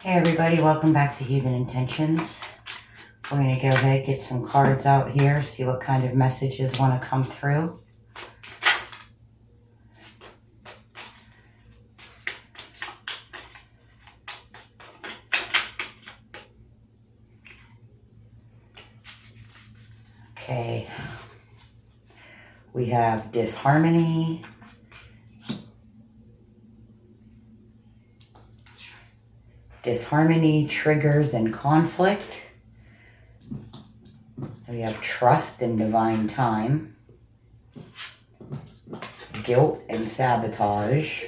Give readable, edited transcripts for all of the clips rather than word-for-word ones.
Hey everybody, welcome back to Heathen Intentions. We're going to go ahead, get some cards out here, see what kind of messages want to come through. Okay, we have disharmony, triggers and conflict. We have trust and divine time, guilt and sabotage,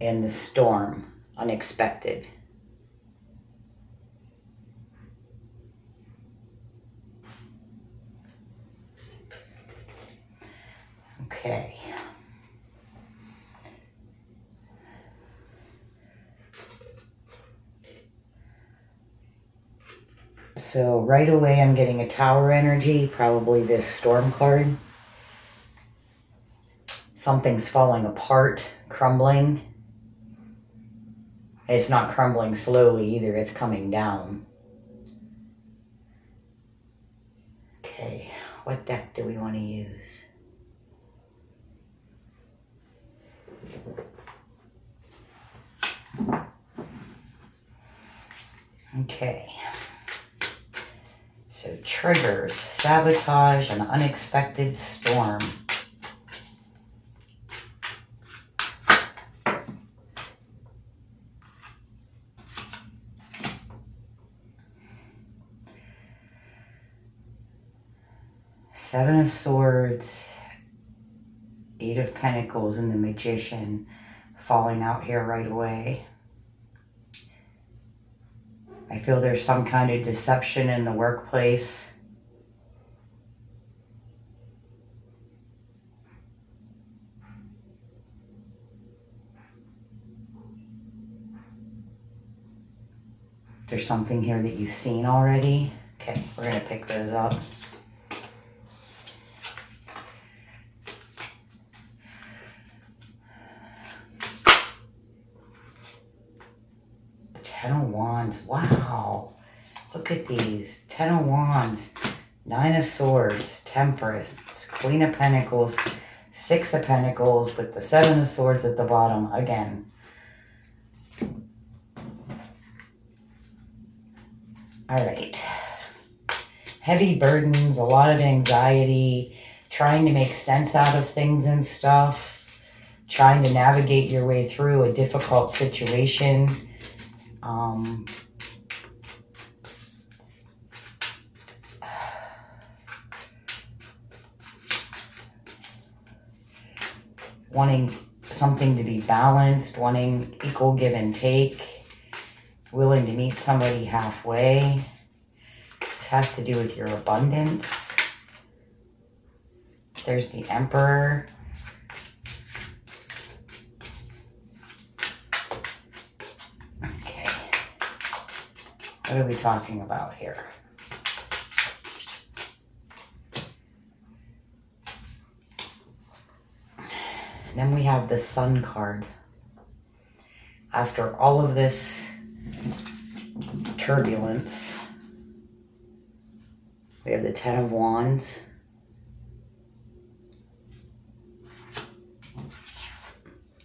and the storm, unexpected. Okay. So right away I'm getting a tower energy, probably this storm card. Something's falling apart, crumbling. It's not crumbling slowly either, it's coming down. Okay, what deck do we want to use? Okay. So triggers, sabotage, and unexpected storm. Seven of Swords, Eight of Pentacles, and the Magician falling out here right away. I feel there's some kind of deception in the workplace. There's something here that you've seen already. Okay, we're going to pick those up. Ten of Wands. Wow. Look at these. Ten of Wands. Nine of Swords. Temperance. Queen of Pentacles. Six of Pentacles with the Seven of Swords at the bottom again. All right. Heavy burdens, a lot of anxiety, trying to make sense out of things and stuff, trying to navigate your way through a difficult situation. Wanting something to be balanced, wanting equal give and take, willing to meet somebody halfway. This has to do with your abundance. There's the Emperor. Okay. What are we talking about here? Then we have the Sun card. After all of this turbulence, we have the Ten of Wands.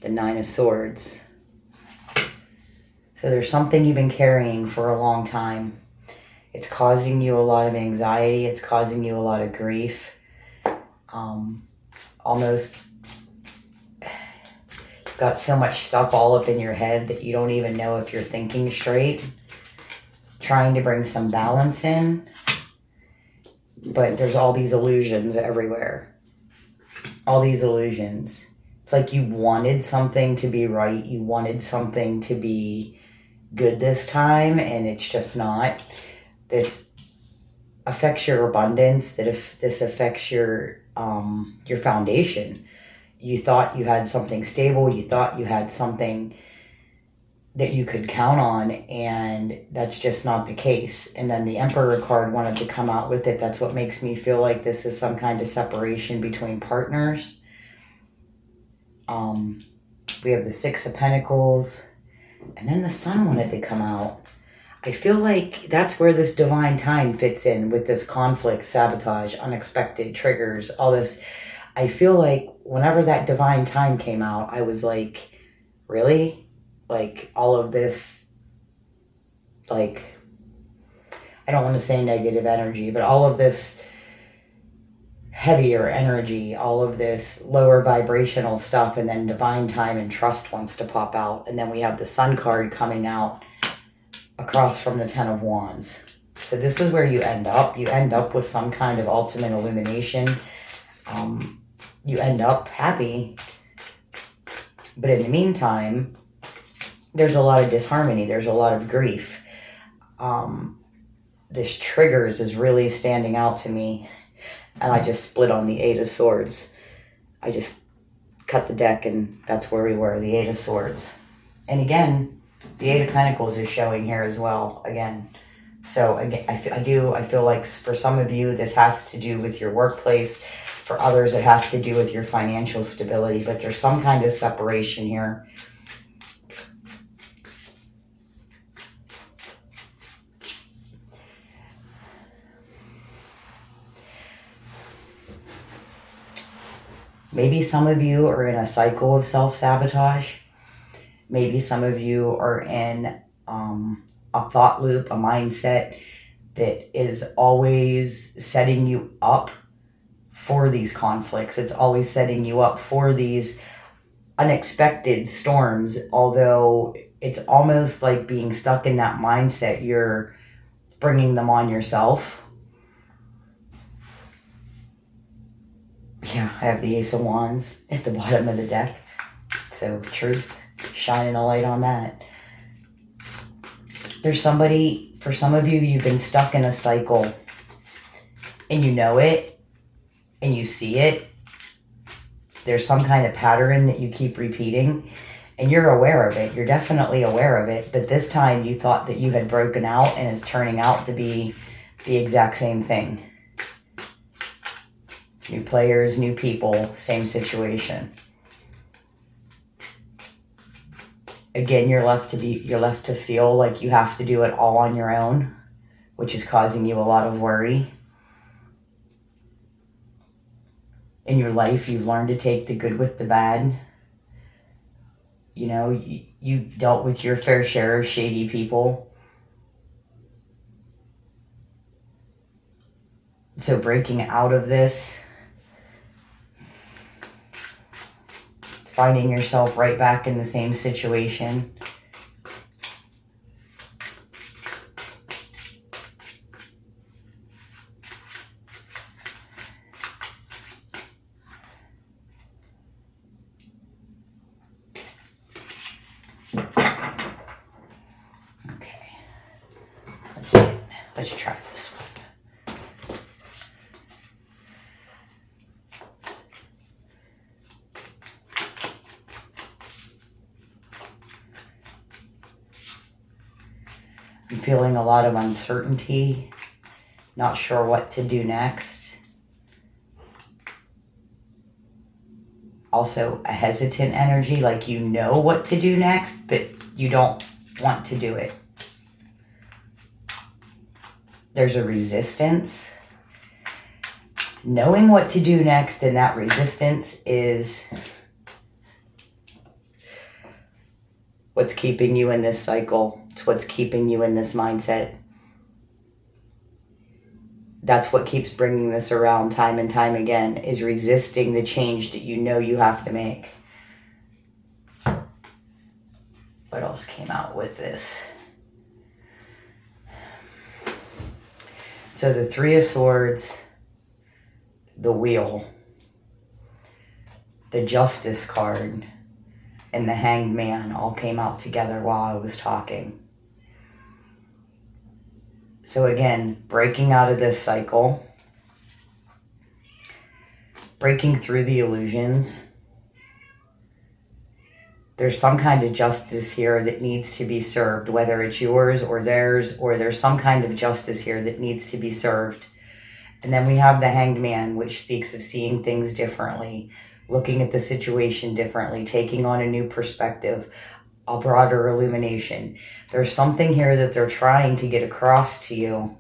The Nine of Swords. So there's something you've been carrying for a long time. It's causing you a lot of anxiety. It's causing you a lot of grief. Almost got so much stuff all up in your head that you don't even know if you're thinking straight. Trying to bring some balance in. But there's all these illusions everywhere. All these illusions. It's like you wanted something to be right. You wanted something to be good this time, and it's just not. This affects your abundance. This affects your foundation. You thought you had something stable. You thought you had something that you could count on, and that's just not the case. And then the Emperor card wanted to come out with it. That's what makes me feel like this is some kind of separation between partners. We have the Six of Pentacles. And then the Sun wanted to come out. I feel like that's where this divine time fits in with this conflict, sabotage, unexpected triggers, all this. I feel like whenever that divine time came out, I was like, really? Like all of this, like, I don't want to say negative energy, but all of this heavier energy, all of this lower vibrational stuff, and then divine time and trust wants to pop out. And then we have the Sun card coming out across from the Ten of Wands. So this is where you end up. You end up with some kind of ultimate illumination. You end up happy. But in the meantime, there's a lot of disharmony. There's a lot of grief. This triggers is really standing out to me. And I just split on the Eight of Swords. I just cut the deck and that's where we were, the Eight of Swords. And again, the Eight of Pentacles is showing here as well, again. So again, I feel like for some of you, this has to do with your workplace. For others, it has to do with your financial stability. But there's some kind of separation here. Maybe some of you are in a cycle of self-sabotage. Maybe some of you are in a thought loop, a mindset that is always setting you up for these conflicts. It's always setting you up for these unexpected storms, although it's almost like being stuck in that mindset. You're bringing them on yourself. Yeah, I have the Ace of Wands at the bottom of the deck. So, truth, shining a light on that. There's somebody, for some of you, you've been stuck in a cycle and you know it and you see it. There's some kind of pattern that you keep repeating and you're aware of it. You're definitely aware of it. But this time you thought that you had broken out and it's turning out to be the exact same thing. New players, new people, same situation. Again, you're left to feel like you have to do it all on your own, which is causing you a lot of worry. In your life, you've learned to take the good with the bad. You know, you've dealt with your fair share of shady people. So breaking out of this, finding yourself right back in the same situation. Okay. Let's try this one. I'm feeling a lot of uncertainty, not sure what to do next. Also a hesitant energy, like you know what to do next, but you don't want to do it. There's a resistance. Knowing what to do next, and that resistance is what's keeping you in this cycle. It's what's keeping you in this mindset. That's what keeps bringing this around time and time again, is resisting the change that you know you have to make. What else came out with this? So the Three of Swords, the Wheel, the Justice card, and the Hanged Man all came out together while I was talking. So again, breaking out of this cycle, breaking through the illusions. There's some kind of justice here that needs to be served, whether it's yours or theirs, or there's some kind of justice here that needs to be served. And then we have the Hanged Man, which speaks of seeing things differently, looking at the situation differently, taking on a new perspective, a broader illumination. There's something here that they're trying to get across to you.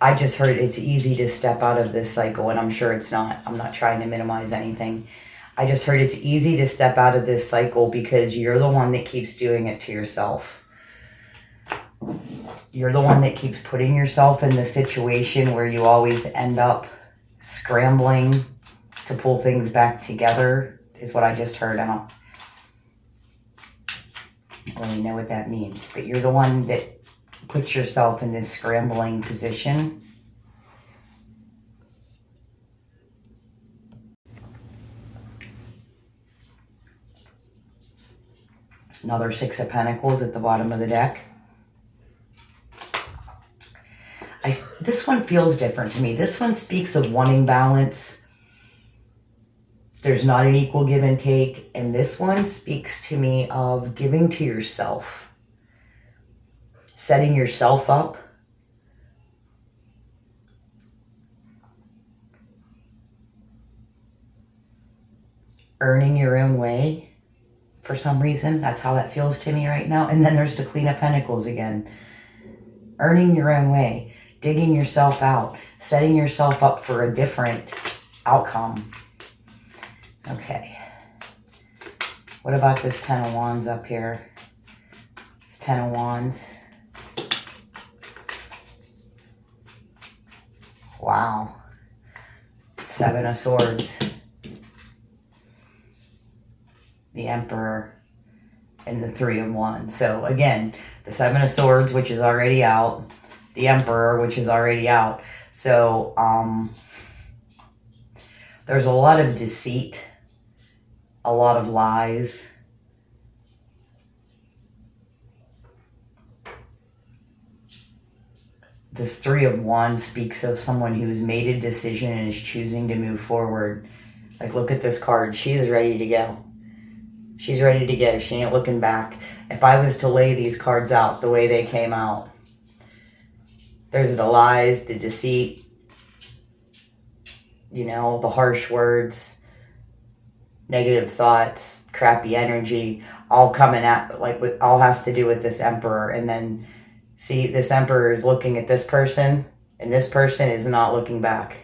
I just heard it's easy to step out of this cycle, and I'm sure it's not. I'm not trying to minimize anything. I just heard it's easy to step out of this cycle because you're the one that keeps doing it to yourself. You're the one that keeps putting yourself in the situation where you always end up scrambling to pull things back together, is what I just heard. I don't really know what that means, but you're the one that puts yourself in this scrambling position. Another Six of Pentacles at the bottom of the deck. This one feels different to me. This one speaks of wanting balance. There's not an equal give and take. And this one speaks to me of giving to yourself. Setting yourself up. Earning your own way. For some reason, that's how that feels to me right now. And then there's the Queen of Pentacles again. Earning your own way. Digging yourself out. Setting yourself up for a different outcome. Okay. What about this Ten of Wands up here? This Ten of Wands. Wow. Seven of Swords. The Emperor, and the Three of Wands. So again, the Seven of Swords, which is already out, the Emperor, which is already out. So there's a lot of deceit, a lot of lies. This Three of Wands speaks of someone who's made a decision and is choosing to move forward. Like, look at this card. She is ready to go. She's ready to go. She ain't looking back. If I was to lay these cards out the way they came out, there's the lies, the deceit, you know, the harsh words, negative thoughts, crappy energy, all coming at, like, all has to do with this Emperor. And then, see, this Emperor is looking at this person, and this person is not looking back.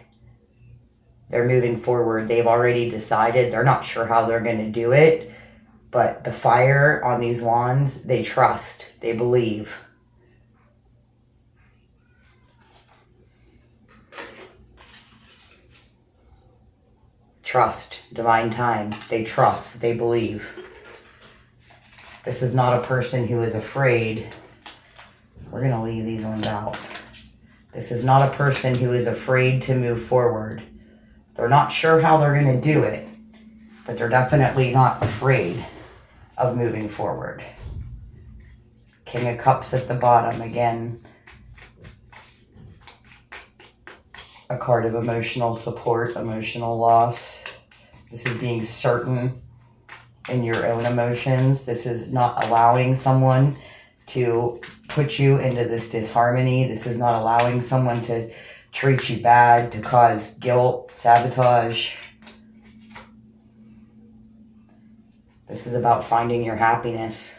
They're moving forward. They've already decided. They're not sure how they're going to do it. But the fire on these wands, they trust, they believe. Trust, divine time, they trust, they believe. This is not a person who is afraid. We're going to leave these ones out. This is not a person who is afraid to move forward. They're not sure how they're going to do it, but they're definitely not afraid of moving forward. King of Cups at the bottom again. A card of emotional support, emotional loss. This is being certain in your own emotions. This is not allowing someone to put you into this disharmony. This is not allowing someone to treat you bad, to cause guilt, sabotage. This is about finding your happiness.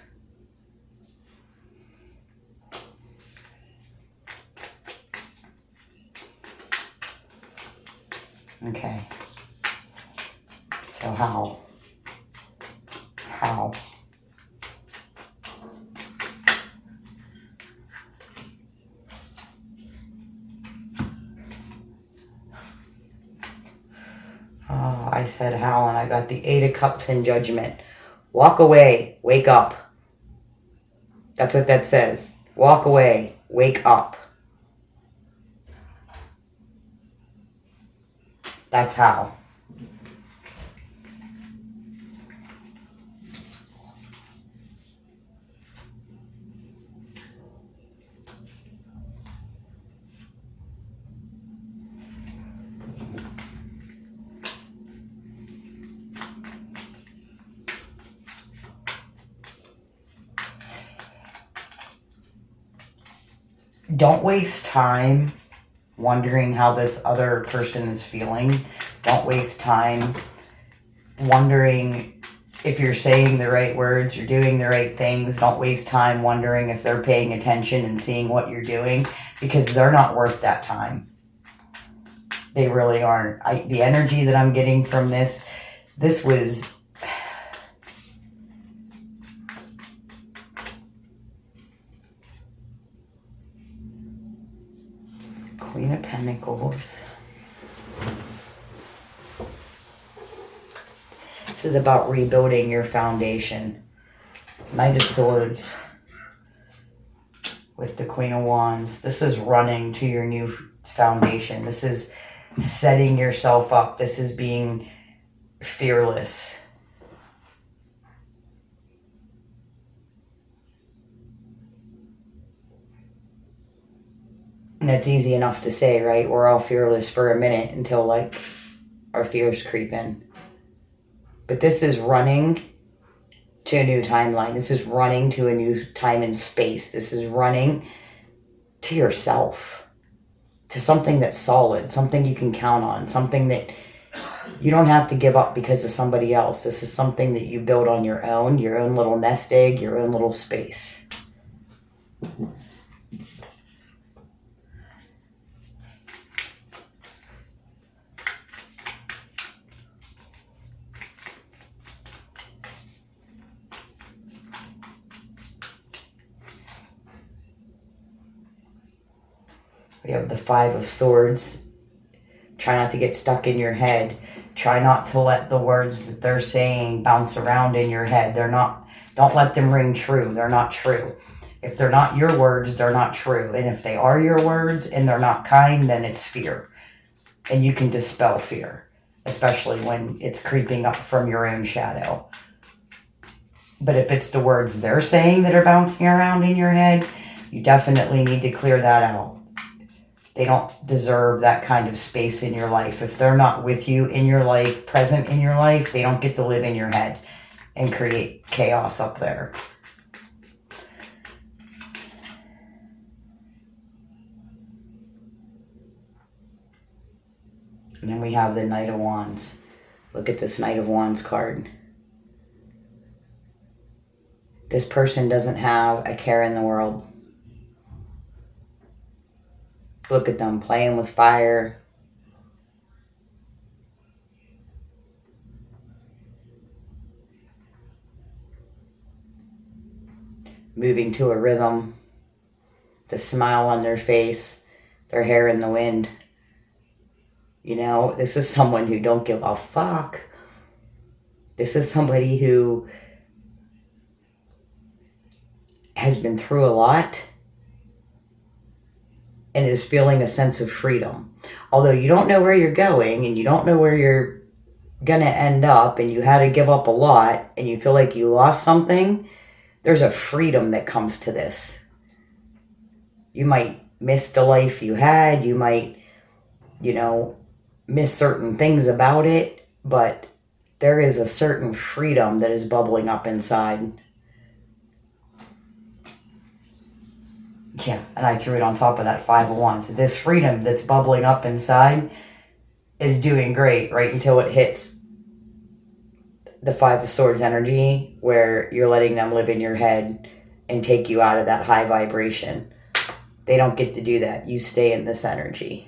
Okay. So how? How? Oh, I said how, and I got the Eight of Cups in Judgment. Walk away, wake up. That's what that says. Walk away, wake up. That's how. Don't waste time wondering how this other person is feeling. Don't waste time wondering if you're saying the right words, you're doing the right things. Don't waste time wondering if they're paying attention and seeing what you're doing, because they're not worth that time. They really aren't. The energy that I'm getting from this was... Queen of Pentacles. This is about rebuilding your foundation. Knight of Swords with the Queen of Wands. This is running to your new foundation. This is setting yourself up. This is being fearless. And that's easy enough to say, right? We're all fearless for a minute until, like, our fears creep in. But this is running to a new timeline. This is running to a new time and space. This is running to yourself, to something that's solid, something you can count on, something that you don't have to give up because of somebody else. This is something that you build on your own little nest egg, your own little space. We have the Five of Swords. Try not to get stuck in your head. Try not to let the words that they're saying bounce around in your head. Don't let them ring true. They're not true. If they're not your words, they're not true. And if they are your words and they're not kind, then it's fear. And you can dispel fear, especially when it's creeping up from your own shadow. But if it's the words they're saying that are bouncing around in your head, you definitely need to clear that out. They don't deserve that kind of space in your life. If they're not with you in your life, present in your life, they don't get to live in your head and create chaos up there. And then we have the Knight of Wands. Look at this Knight of Wands card. This person doesn't have a care in the world. Look at them playing with fire. Moving to a rhythm. The smile on their face. Their hair in the wind. You know, this is someone who don't give a fuck. This is somebody who has been through a lot and is feeling a sense of freedom. Although you don't know where you're going and you don't know where you're going to end up and you had to give up a lot and you feel like you lost something, there's a freedom that comes to this. You might miss the life you had. You might, miss certain things about it, but there is a certain freedom that is bubbling up inside. Yeah, and I threw it on top of that Five of Wands. This freedom that's bubbling up inside is doing great right until it hits the Five of Swords energy, where you're letting them live in your head and take you out of that high vibration. They don't get to do that. You stay in this energy.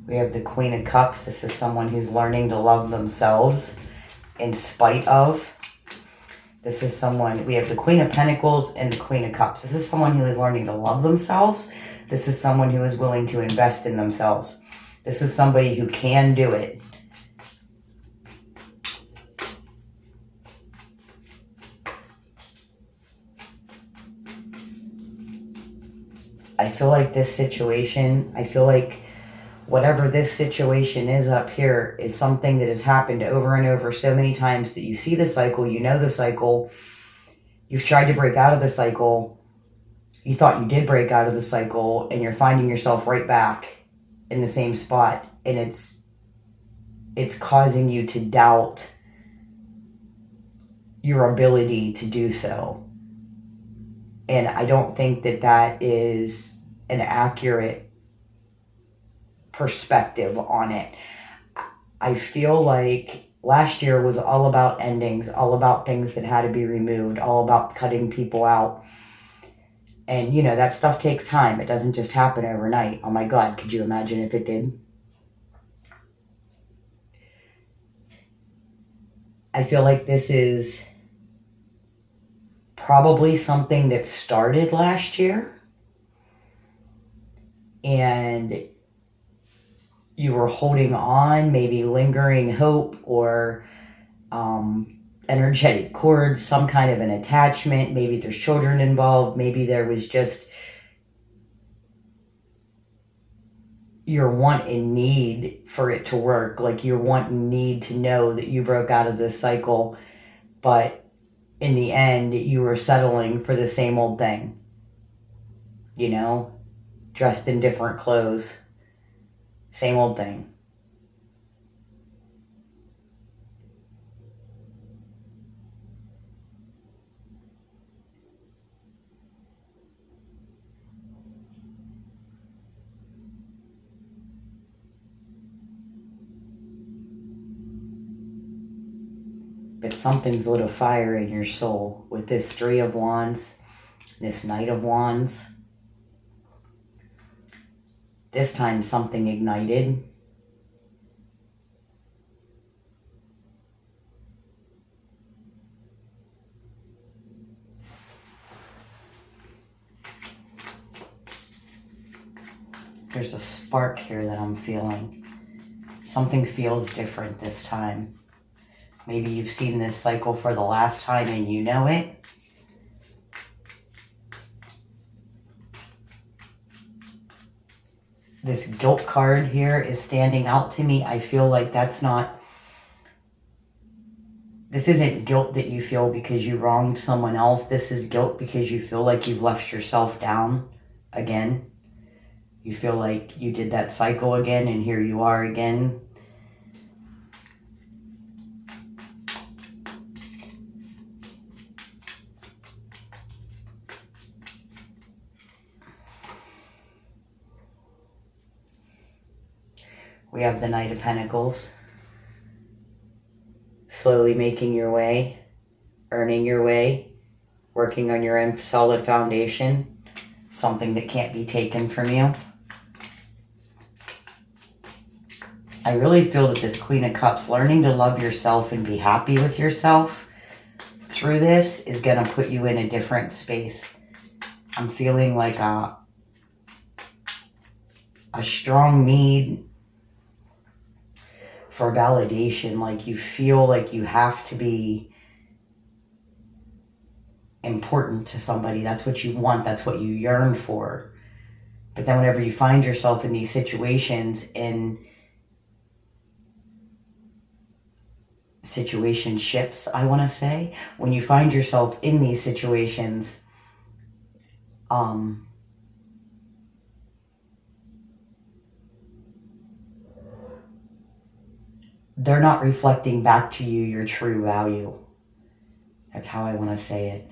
We have the Queen of Cups. This is someone who's learning to love themselves in spite of. This is someone, we have the Queen of Pentacles and the Queen of Cups. This is someone who is learning to love themselves. This is someone who is willing to invest in themselves. This is somebody who can do it. I feel like this situation, whatever this situation is up here is something that has happened over and over so many times that you see the cycle, you know the cycle, you've tried to break out of the cycle, you thought you did break out of the cycle, and you're finding yourself right back in the same spot, and it's causing you to doubt your ability to do so. And I don't think that that is an accurate perspective on it. I feel like last year was all about endings, all about things that had to be removed, all about cutting people out. And, you know, that stuff takes time. It doesn't just happen overnight. Oh my God, could you imagine if it did? I feel like this is probably something that started last year. And you were holding on, maybe lingering hope or energetic cord, some kind of an attachment. Maybe there's children involved. Maybe there was just your want and need for it to work. Like your want and need to know that you broke out of this cycle. But in the end, you were settling for the same old thing. You know, dressed in different clothes. Same old thing. But something's lit a fire in your soul with this Three of Wands, this Knight of Wands. This time something ignited. There's a spark here that I'm feeling. Something feels different this time. Maybe you've seen this cycle for the last time and you know it. This guilt card here is standing out to me. I feel like this isn't guilt that you feel because you wronged someone else. This is guilt because you feel like you've left yourself down again. You feel like you did that cycle again, and here you are again. We have the Knight of Pentacles. Slowly making your way, earning your way, working on your own solid foundation. Something that can't be taken from you. I really feel that this Queen of Cups, learning to love yourself and be happy with yourself through this is going to put you in a different space. I'm feeling like a strong need for validation. Like you feel like you have to be important to somebody. That's what you want. That's what you yearn for. But then whenever you find yourself in these situations, in situationships, I want to say, when you find yourself in these situations, they're not reflecting back to you your true value. That's how I want to say it.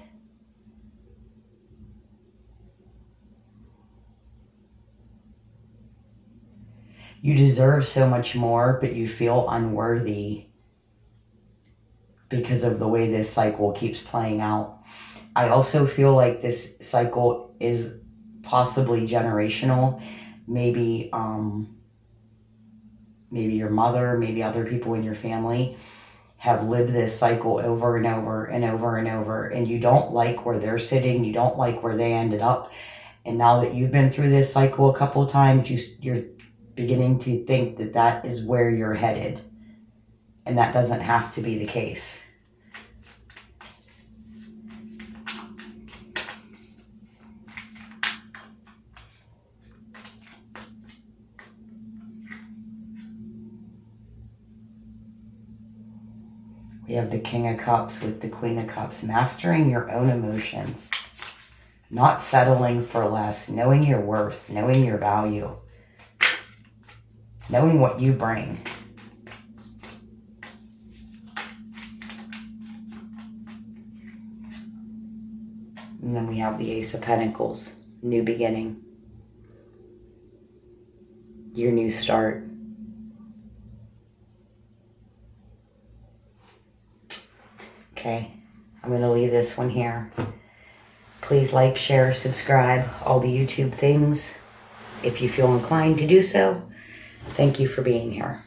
You deserve so much more, but you feel unworthy because of the way this cycle keeps playing out. I also feel like this cycle is possibly generational. Maybe your mother, maybe other people in your family have lived this cycle over and over and over and over, and you don't like where they're sitting, you don't like where they ended up. And now that you've been through this cycle a couple of times, you're beginning to think that that is where you're headed. And that doesn't have to be the case. We have the King of Cups with the Queen of Cups, mastering your own emotions. Not settling for less, knowing your worth, knowing your value, knowing what you bring. And then we have the Ace of Pentacles, new beginning, your new start. Okay, I'm going to leave this one here. Please like, share, subscribe, all the YouTube things, if you feel inclined to do so. Thank you for being here.